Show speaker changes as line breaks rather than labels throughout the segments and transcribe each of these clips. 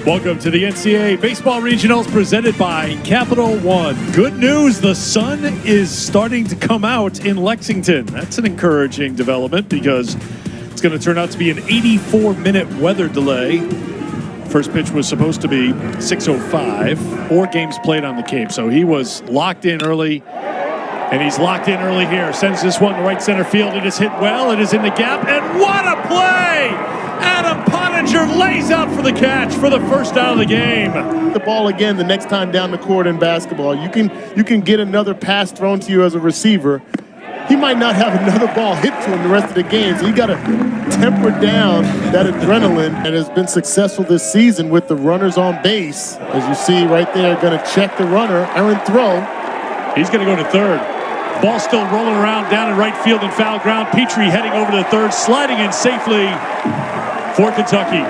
Welcome to the NCAA Baseball Regionals presented by Capital One. Good news, the sun is starting to come out in Lexington. That's an encouraging development because it's going to turn out to be an 84-minute weather delay. First pitch was supposed to be 6:05. 4 games played on the Cape, so he was locked in early, and he's locked in early here. Sends this one to right center field. It is hit well. It is in the gap, and what a play! Adam Pottinger lays out for the catch for the first out of the game.
The ball again the next time down the court in basketball. You can get another pass thrown to you as a receiver. He might not have another ball hit to him the rest of the game, so you got to temper down that adrenaline. And has been successful this season with the runners on base. As you see right there, going to check the runner, errant throw.
He's going to go to third. Ball still rolling around down in right field and foul ground. Petrie heading over to the third, sliding in safely for Kentucky.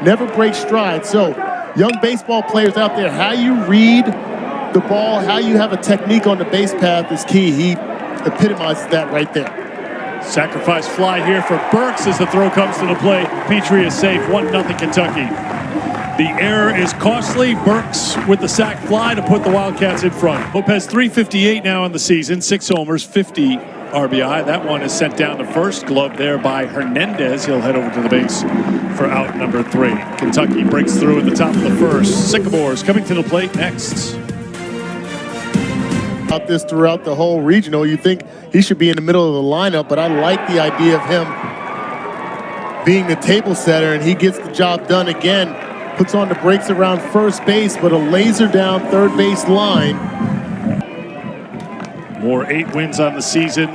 Never break stride. So, young baseball players out there, how you read the ball, how you have a technique on the base path is key. He epitomizes that right there.
Sacrifice fly here for Burks as the throw comes to the plate. Petrie is safe, 1-0 Kentucky. The error is costly. Burks with the sac fly to put the Wildcats in front. Lopez 358 now in the season, 6 homers, 50 RBI. That one is sent down to first. Glove there by Hernandez. He'll head over to the base for out number 3. Kentucky breaks through at the top of the first. Sycamores coming to the plate next.
About this throughout the whole regional, you think he should be in the middle of the lineup, but I like the idea of him being the table setter, and he gets the job done again. Puts on the brakes around first base, but a laser down third base line.
More 8 wins on the season,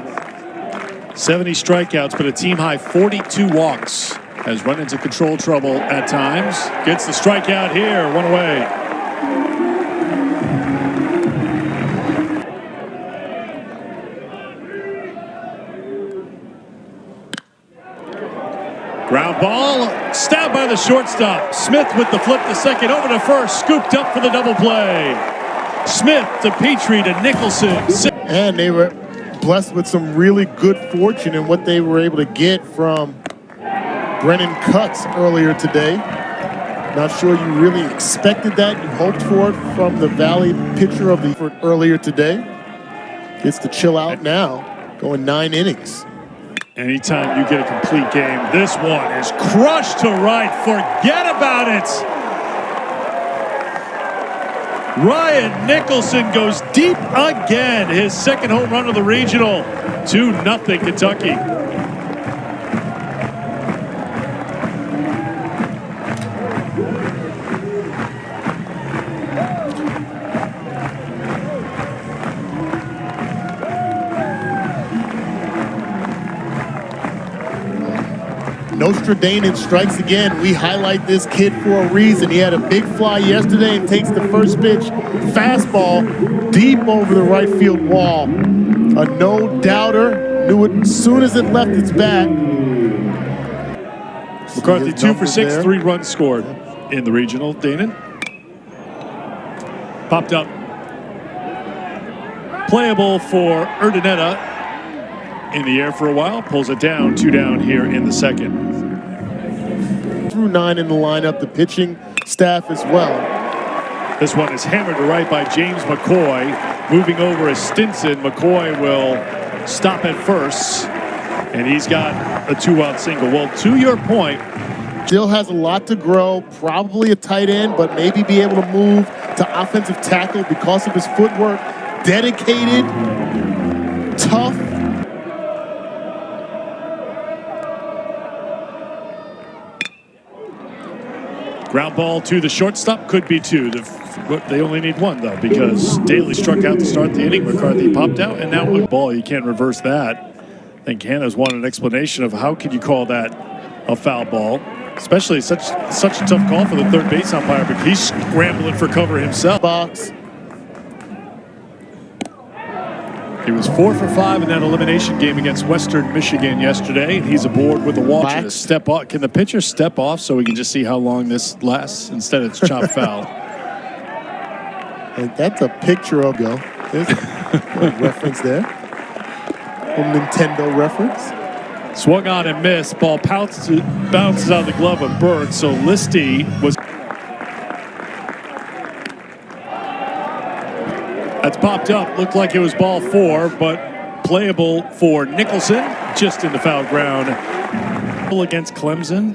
70 strikeouts, but a team-high 42 walks. Has run into control trouble at times. Gets the strikeout here, 1 away. Ground ball, stabbed by the shortstop. Smith with the flip to second, over to first, scooped up for the double play. Smith to Petrie to Nicholson.
And they were blessed with some really good fortune in what they were able to get from Brennan Cutts earlier today. Not sure you really expected that. You hoped for it from the Valley pitcher of the effort earlier today. Gets to chill out now, going 9 innings.
Anytime you get a complete game, this one is crushed to right. Forget about it. Ryan Nicholson goes deep again. His second home run of the regional. 2-0 Kentucky.
Nostradamus strikes again. We highlight this kid for a reason. He had a big fly yesterday and takes the first pitch fastball deep over the right field wall. A no-doubter. Knew it as soon as it left its bat.
McCarthy 2 for 6, 3 runs scored in the regional. Danon popped up. Playable for Urdaneta. In the air for a while, pulls it down, 2 down here in the second.
Through 9 in the lineup, the pitching staff as well.
This one is hammered to right by James McCoy. Moving over is Stinson. McCoy will stop at first, and he's got a 2-out single. Well, to your point,
still has a lot to grow, probably a tight end, but maybe be able to move to offensive tackle because of his footwork. Dedicated, tough.
Ground ball to the shortstop, could be 2. They only need 1, though, because Daly struck out to start the inning. McCarthy popped out, and now with ball, you can't reverse that. I think Hannah's wanted an explanation of how could you call that a foul ball, especially such a tough call for the third base umpire, but he's scrambling for cover himself.
Box.
He was 4 for 5 in that elimination game against Western Michigan yesterday, and he's aboard with a walk. Step off. Can the pitcher step off so we can just see how long this lasts? Instead, it's chop foul.
And that's a picture of go. There's a reference there. A Nintendo reference.
Swung on and missed. Ball bounces out of the glove of Burke. So Listy was. That's popped up. Looked like it was ball 4, but playable for Nicholson. Just in the foul ground. Against Clemson.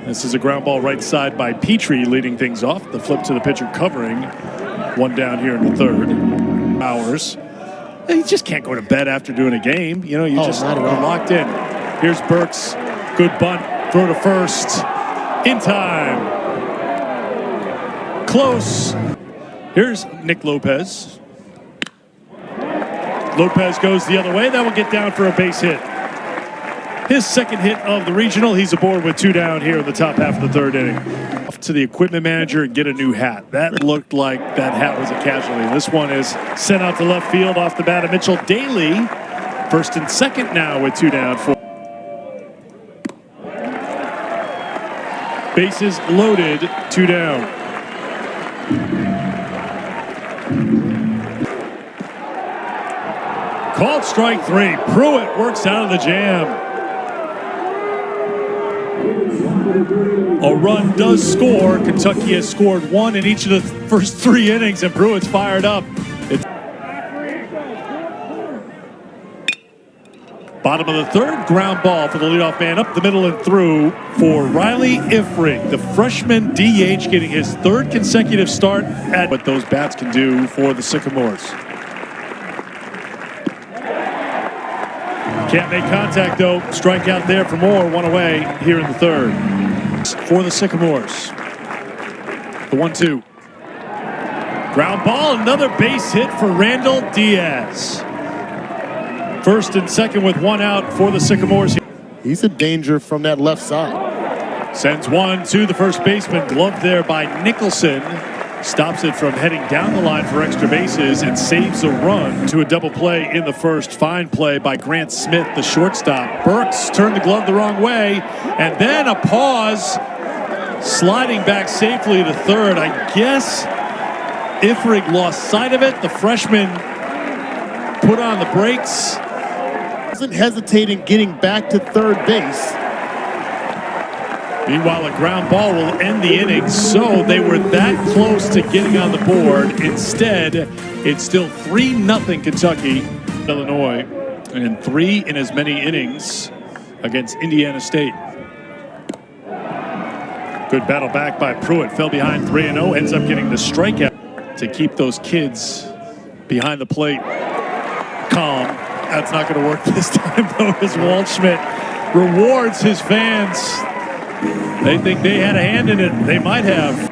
This is a ground ball right side by Petrie, leading things off. The flip to the pitcher covering. One down here in the third. Hours. You just can't go to bed after doing a game. You know, you just are locked in. Here's Burks. Good bunt. Throw to first. In time. Close. Here's Nick Lopez. Lopez goes the other way. That will get down for a base hit. His second hit of the regional. He's aboard with 2 down here in the top half of the third inning. Off to the equipment manager and get a new hat. That looked like that hat was a casualty. This one is sent out to left field off the bat of Mitchell Daly. First and second now with 2 down. Bases loaded, 2 down. Called strike 3. Pruitt works out of the jam. A run does score. Kentucky has scored 1 in each of the first 3 innings, and Pruitt's fired up. Bottom of the third, ground ball for the leadoff man up the middle and through for Riley Ifrig, the freshman DH, getting his 3rd consecutive start at what those bats can do for the Sycamores. Can't make contact though. Strikeout there for Moore. 1 away here in the third. For the Sycamores. The 1-2. Ground ball. Another base hit for Randall Diaz. First and second with 1 out for the Sycamores.
He's a danger from that left side.
Sends one to the first baseman. Gloved there by Nicholson. Stops it from heading down the line for extra bases and saves a run to a double play in the first. Fine play by Grant Smith, the shortstop. Burks turned the glove the wrong way, and then a pause, sliding back safely to third. I guess Ifrig lost sight of it. The freshman put on the brakes.
Wasn't hesitating getting back to third base.
Meanwhile, a ground ball will end the inning, so they were that close to getting on the board. Instead, it's still 3-0 Kentucky, Illinois, and 3 in as many innings against Indiana State. Good battle back by Pruitt. Fell behind 3-0, ends up getting the strikeout to keep those kids behind the plate calm. That's not going to work this time, though, as Waldschmidt rewards his fans. They think they had a hand in it. They might have.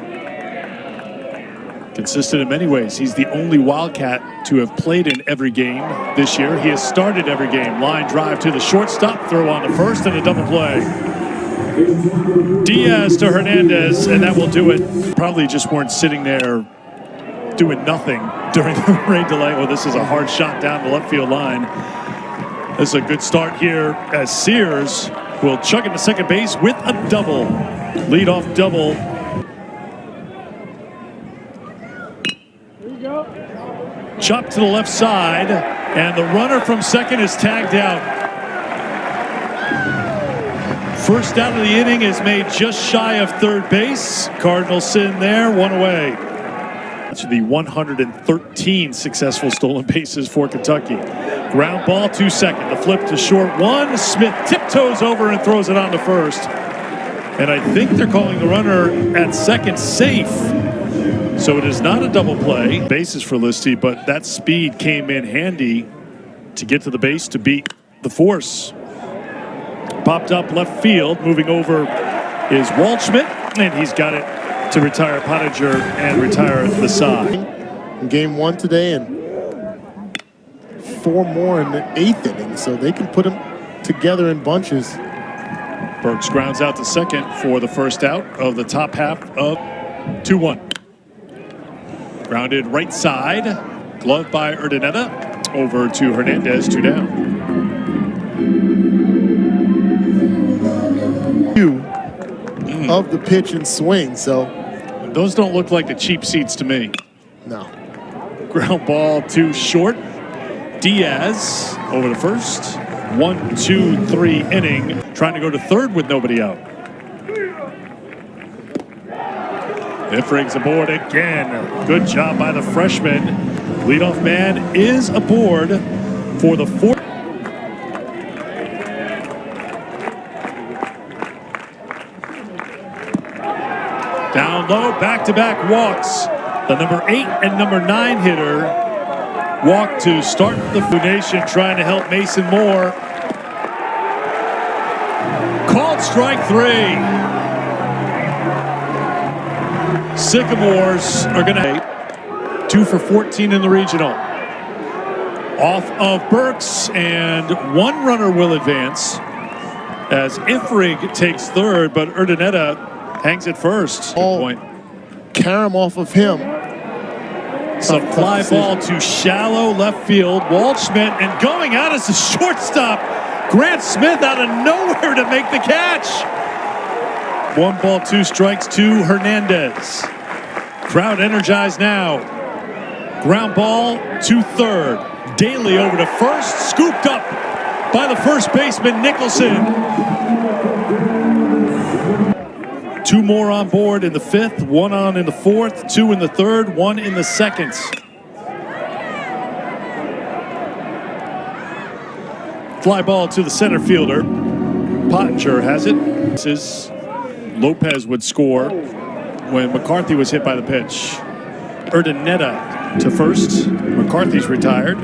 Consistent in many ways. He's the only Wildcat to have played in every game this year. He has started every game. Line drive to the shortstop, throw on the first, and a double play. Diaz to Hernandez, and that will do it. Probably just weren't sitting there doing nothing during the rain delay. Well, this is a hard shot down the left field line. This is a good start here as Sears will chug into second base with a double. Leadoff double. Chop to the left side, and the runner from second is tagged out. First out of the inning is made just shy of third base. Cardinals sitting there, 1 away. That's the 113 successful stolen bases for Kentucky. Ground ball to second. The flip to short 1. Smith tiptoes over and throws it on to first. And I think they're calling the runner at second safe. So it is not a double play. Bases for Listy, but that speed came in handy to get to the base to beat the force. Popped up left field. Moving over is Waldschmidt, and he's got it to retire Pottinger and retire the side.
In game 1 today, and 4 more in the 8th inning, so they can put them together in bunches.
Burks grounds out to second for the first out of the top half of 2-1. Grounded right side, gloved by Urdaneta, over to Hernandez, 2 down.
Of the pitch and swing, so
those don't look like the cheap seats to me.
No.
Ground ball too short. Diaz over to first. 1, 2, 3 inning, trying to go to third with nobody out. Ifrig's aboard again. Good job by the freshman. Leadoff man is aboard for the fourth. Down low, back-to-back walks. The number 8 and number 9 hitter walk to start the Nation, trying to help Mason Moore. Called strike 3. Sycamores are going to 2 for 14 in the regional. Off of Burks, and one runner will advance as Ifrig takes third, but Urdaneta hangs at first. Point.
Carom off of him.
Some fly ball to shallow left field. Waldschmidt, and going out as a shortstop. Grant Smith out of nowhere to make the catch. 1 ball, 2 strikes to Hernandez. Crowd energized now. Ground ball to third. Daly over to first, scooped up by the first baseman Nicholson. 2 more on board in the 5th, 1 on in the 4th, 2 in the 3rd, 1 in the 2nd. Fly ball to the center fielder. Pottinger has it. Lopez would score when McCarthy was hit by the pitch. Urdaneta to first. McCarthy's retired.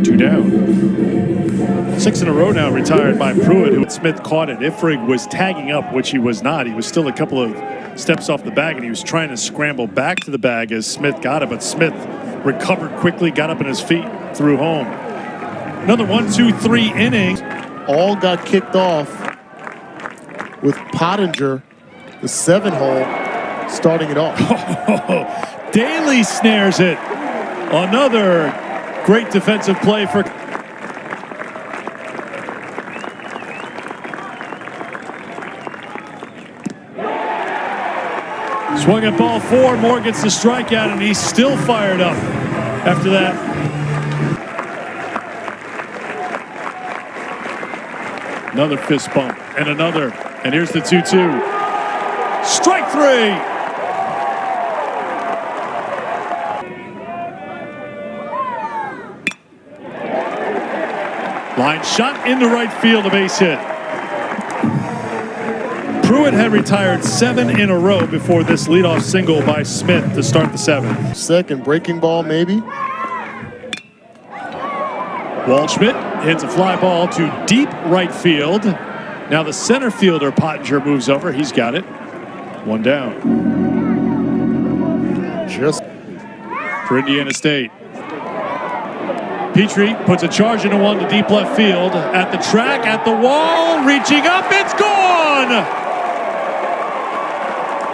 2 down. 6 in a row now retired by Pruitt, who Smith caught it. Ifrig was tagging up, which he was not. He was still a couple of steps off the bag, and he was trying to scramble back to the bag as Smith got it, but Smith recovered quickly, got up on his feet, threw home. Another 1, 2, 3 innings.
All got kicked off with Pottinger, the 7-hole, starting it off.
Daly snares it. Another great defensive play for. Swung at ball 4. Moore gets the strikeout, and he's still fired up after that. Another fist bump, and another. And here's the 2-2. Strike 3. Line shot into right field, a base hit. Pruitt had retired 7 in a row before this leadoff single by Smith to start the 7th.
Second breaking ball, maybe.
Waldschmidt hits a fly ball to deep right field. Now the center fielder Pottinger moves over. He's got it. 1 down.
Just
for Indiana State. Petrie puts a charge into 1 to deep left field. At the track, at the wall, reaching up, it's gone!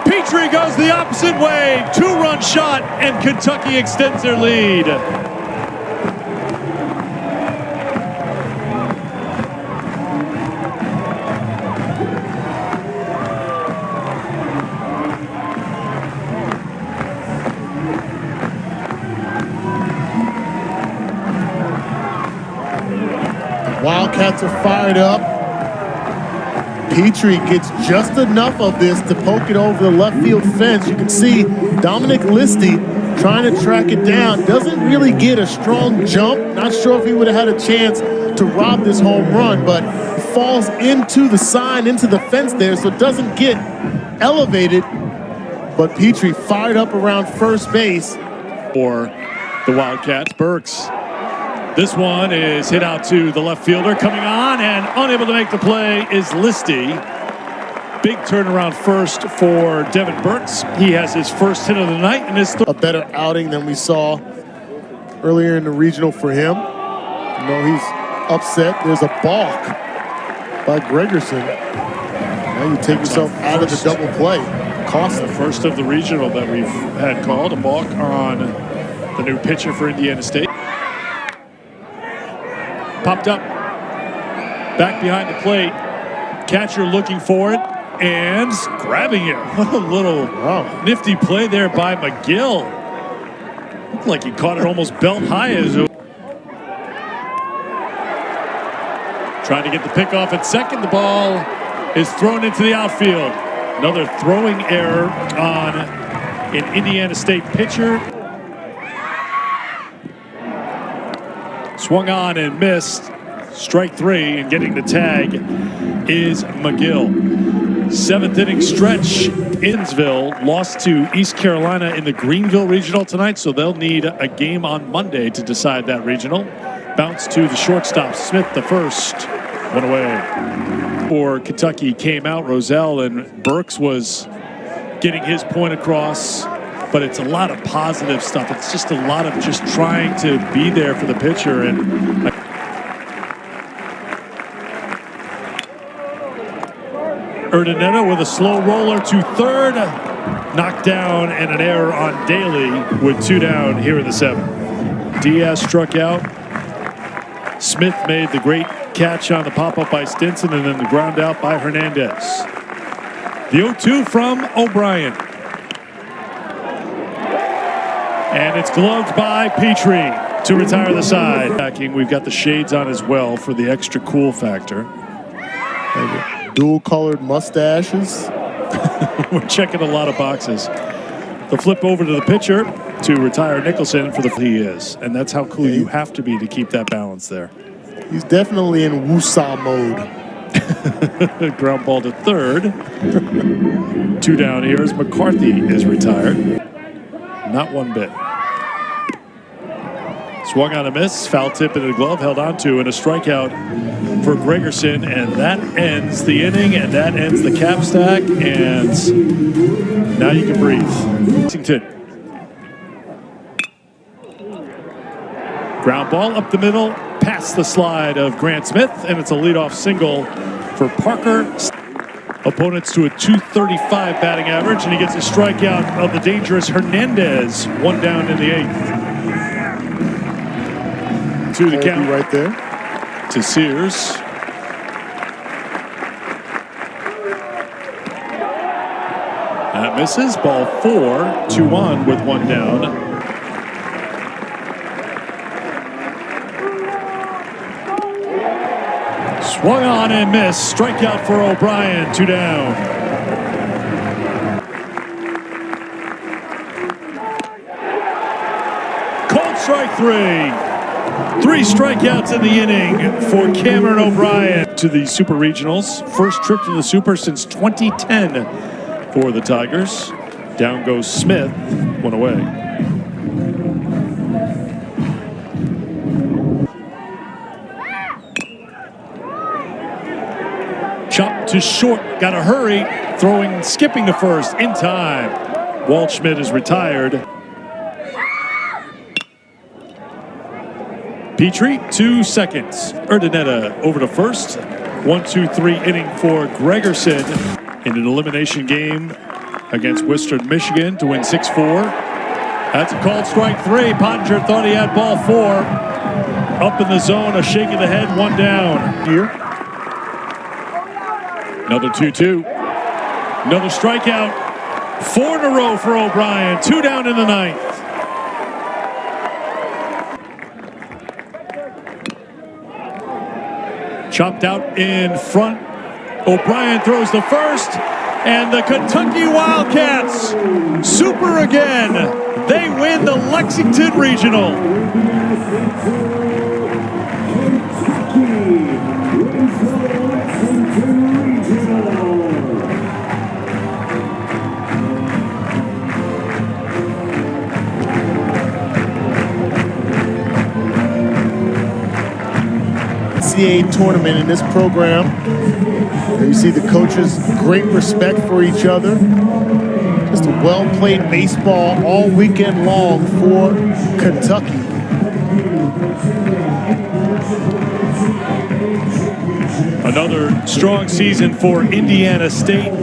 Petrie goes the opposite way. 2-run shot, and Kentucky extends their lead.
Wildcats are fired up. Petrie gets just enough of this to poke it over the left field fence. You can see Dominic Listy trying to track it down. Doesn't really get a strong jump. Not sure if he would have had a chance to rob this home run, but falls into the sign, into the fence there, so it doesn't get elevated. But Petrie fired up around first base.
For the Wildcats, Burks. This one is hit out to the left fielder. Coming on and unable to make the play is Listy. Big turnaround first for Devin Burks. He has his first hit of the night and his
a better outing than we saw earlier in the regional for him. You know, he's upset. There's a balk by Gregerson. Now you take yourself out of the double play.
Cost the first of the regional that we've had called. A balk on the new pitcher for Indiana State. Popped up, back behind the plate. Catcher looking for it and grabbing it. What a little nifty play there by McGill. Looked like he caught it almost belt high. As Trying to get the pick off at second. The ball is thrown into the outfield. Another throwing error on an Indiana State pitcher. Swung on and missed. Strike three, and getting the tag is McGill. Seventh inning stretch. Innsville lost to East Carolina in the Greenville Regional tonight, so they'll need a game on Monday to decide that regional. Bounce to the shortstop. Smith, the first. One away. For Kentucky came out. Roselle and Burks was getting his point across, but it's a lot of positive stuff. It's just a lot of just trying to be there for the pitcher. And Urdaneta with a slow roller to third. Knocked down and an error on Daly with two down here in the seventh. Diaz struck out. Smith made the great catch on the pop-up by Stinson, and then the ground out by Hernandez. The 0-2 from O'Brien. And it's gloved by Petrie to retire the side. We've got the shades on as well for the extra cool factor.
Dual-colored mustaches.
We're checking a lot of boxes. The flip over to the pitcher to retire Nicholson for the he is. And that's how cool you have to be to keep that balance there.
He's definitely in Wusa mode.
Ground ball to third. Two down here as McCarthy is retired. Not one bit. Swung on a miss. Foul tip into the glove. Held on to, and a strikeout for Gregerson. And that ends the inning, and that ends the cap stack. And now you can breathe. Lexington. Ground ball up the middle. Past the slide of Grant Smith, and it's a leadoff single for Parker. Opponents to a .235 batting average, and he gets a strikeout of the dangerous Hernandez. One down in the eighth. To the count
right there.
To Sears. That misses. Ball 4, 2-1 with one down. Swung on and missed. Strikeout for O'Brien. Two down. Cold strike three. Three strikeouts in the inning for Cameron O'Brien. To the Super Regionals. First trip to the Super since 2010 for the Tigers. Down goes Smith. One away. Chop to short, got to hurry, skipping to first in time. Waldschmidt is retired. Petrie, 2 seconds. Urdaneta over to first. 1-2-3 inning for Gregerson in an elimination game against Western Michigan to win 6-4. That's a called strike three. Pottinger thought he had ball 4. Up in the zone, a shake of the head, one down. Here. Another 2-2. Another strikeout. 4 in a row for O'Brien. 2 down in the ninth. Chopped out in front. O'Brien throws the first. And the Kentucky Wildcats, super again. They win the Lexington Regional.
NCAA tournament in this program. There you see the coaches, great respect for each other. Just a well-played baseball all weekend long for Kentucky.
Another strong season for Indiana State.